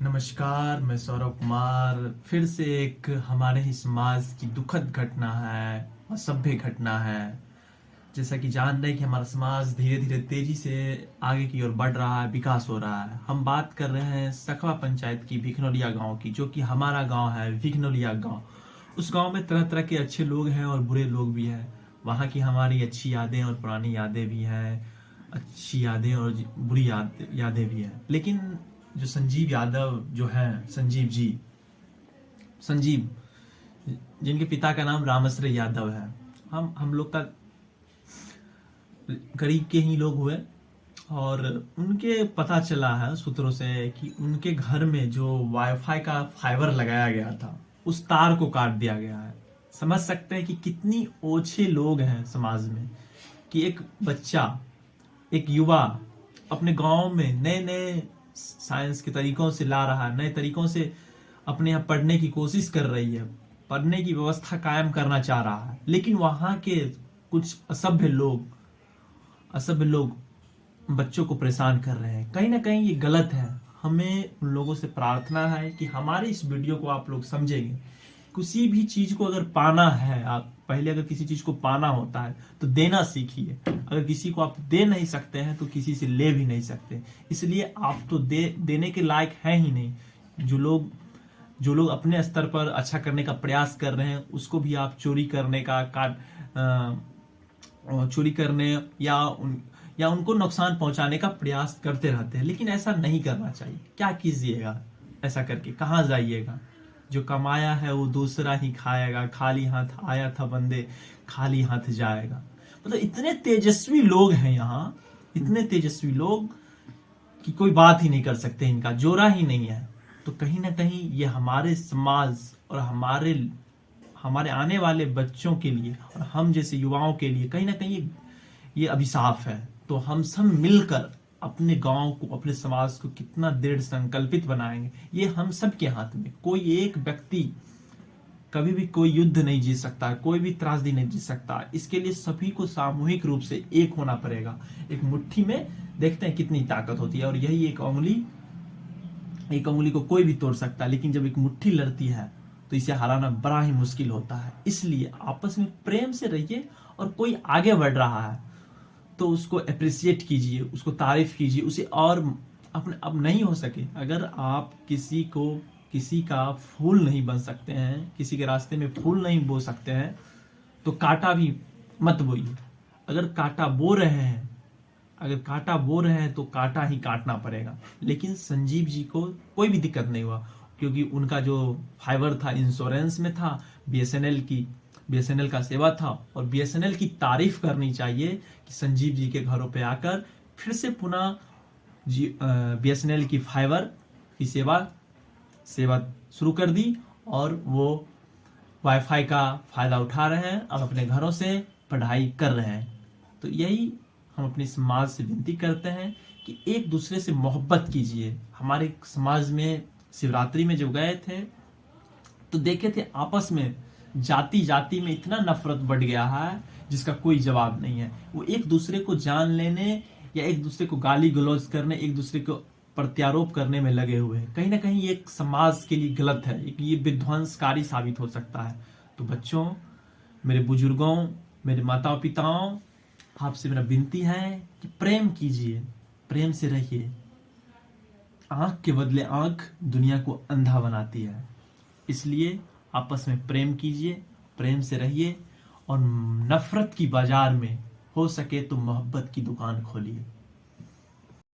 नमस्कार, मैं सौरभ कुमार। फिर से एक हमारे ही समाज की दुखद घटना है, असभ्य घटना है। जैसा कि जान रहे हैं कि हमारा समाज धीरे धीरे तेजी से आगे की ओर बढ़ रहा है, विकास हो रहा है। हम बात कर रहे हैं सखवा पंचायत की, भिखनोलिया गांव की, जो कि हमारा गांव है, भिखनोलिया गांव। उस गांव में तरह तरह के अच्छे लोग हैं और बुरे लोग भी हैं। वहाँ की हमारी अच्छी यादें और पुरानी यादें भी हैं, अच्छी यादें और बुरी यादें भी हैं। लेकिन जो संजीव यादव जो हैं, संजीव जिनके पिता का नाम रामश्री यादव है, हम लोग का करीब के ही लोग हुए। और उनके पता चला है सूत्रों से कि उनके घर में जो वाईफाई का फाइबर लगाया गया था, उस तार को काट दिया गया है। समझ सकते हैं कि कितनी ओछे लोग हैं समाज में, कि एक बच्चा, एक युवा अपने गांव में नए नए साइंस के तरीकों से ला रहा है, नए तरीकों से अपने यहाँ पढ़ने की कोशिश कर रही है, पढ़ने की व्यवस्था कायम करना चाह रहा है। लेकिन वहां के कुछ असभ्य लोग बच्चों को परेशान कर रहे हैं। कहीं ना कहीं ये गलत है। हमें उन लोगों से प्रार्थना है कि हमारे इस वीडियो को आप लोग समझेंगे। किसी भी चीज को अगर पाना है, आप पहले अगर किसी चीज को पाना होता है तो देना सीखिए। अगर किसी को आप दे नहीं सकते हैं तो किसी से ले भी नहीं सकते। इसलिए आप तो देने के लायक हैं ही नहीं। जो लोग अपने स्तर पर अच्छा करने का प्रयास कर रहे हैं, उसको भी आप चोरी करने का चोरी करने या उनको नुकसान पहुंचाने का प्रयास करते रहते हैं। लेकिन ऐसा नहीं करना चाहिए। क्या कीजिएगा ऐसा करके? कहाँ जाइएगा? जो कमाया है वो दूसरा ही खाएगा। खाली हाथ आया था बंदे, खाली हाथ जाएगा। मतलब इतने तेजस्वी लोग हैं यहाँ, इतने तेजस्वी लोग कि कोई बात ही नहीं कर सकते, इनका जोरा ही नहीं है। तो कहीं ना कहीं ये हमारे समाज और हमारे आने वाले बच्चों के लिए और हम जैसे युवाओं के लिए कहीं ना कहीं ये अभिशाप है। तो हम सब मिलकर अपने गांव को, अपने समाज को कितना दृढ़ संकल्पित बनाएंगे, ये हम सब के हाथ में। कोई एक व्यक्ति कभी भी कोई युद्ध नहीं जीत सकता, कोई भी त्रासदी नहीं जीत सकता। इसके लिए सभी को सामूहिक रूप से एक होना पड़ेगा। एक मुट्ठी में देखते हैं कितनी ताकत होती है, और यही एक उंगली को कोई भी तोड़ सकता है। लेकिन जब एक मुट्ठी लड़ती है तो इसे हराना बड़ा ही मुश्किल होता है। इसलिए आपस में प्रेम से रहिए, और कोई आगे बढ़ रहा है तो उसको अप्रिशिएट कीजिए, उसको तारीफ कीजिए, उसे और अपने अब नहीं हो सके, अगर आप किसी का फूल नहीं बन सकते हैं, किसी के रास्ते में फूल नहीं बो सकते हैं, तो कांटा भी मत बोइए। अगर कांटा बो रहे हैं तो कांटा ही काटना पड़ेगा। लेकिन संजीव जी को कोई भी दिक्कत नहीं हुआ, क्योंकि उनका जो फाइबर था इंश्योरेंस में था, बीएसएनएल का सेवा था। और बीएसएनएल की तारीफ करनी चाहिए कि संजीव जी के घरों पे आकर फिर से पुनः बीएसएनएल की फाइबर की सेवा शुरू कर दी, और वो वाईफाई का फायदा उठा रहे हैं और अपने घरों से पढ़ाई कर रहे हैं। तो यही हम अपने समाज से विनती करते हैं कि एक दूसरे से मोहब्बत कीजिए। हमारे समाज में शिवरात्रि में जब गए थे तो देखे थे आपस में जाति में इतना नफरत बढ़ गया है जिसका कोई जवाब नहीं है। वो एक दूसरे को जान लेने या एक दूसरे को गाली गलौज करने, एक दूसरे को प्रत्यारोप करने में लगे हुए हैं। कहीं ना कहीं एक समाज के लिए गलत है, ये विध्वंसकारी साबित हो सकता है। तो बच्चों, मेरे बुजुर्गों, मेरे माता पिताओं, आपसे मेरा विनती है कि प्रेम कीजिए, प्रेम से रहिए। आंख के बदले आंख दुनिया को अंधा बनाती है। इसलिए आपस में प्रेम कीजिए, प्रेम से रहिए, और नफरत की बाजार में हो सके तो मोहब्बत की दुकान खोलिए।